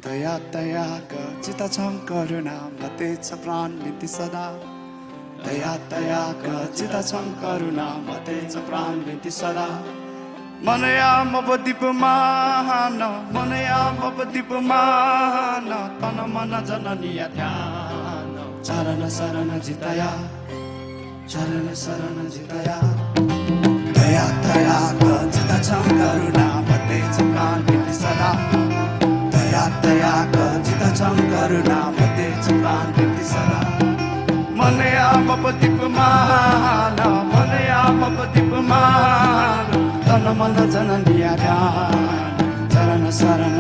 दया दयाका चिता छम करुणा मते छ प्राण नीति सदा दया दयाका चिता छम करुणा मते छ प्राण नीति सदा मनया मपदीप मान मनया मपदीप मान तन मन जननीय ध्यान चरण शरण जितया चरण शरण जितया दया दयाका चिता छम करुणा मते छ प्राण नीति सदा दया दयाका चिता छम करुणा मते छ प्राण नीति सदा मनया मपदीप मान मनया मपदीप मान तन मन जननीय ध्यान चरण शरण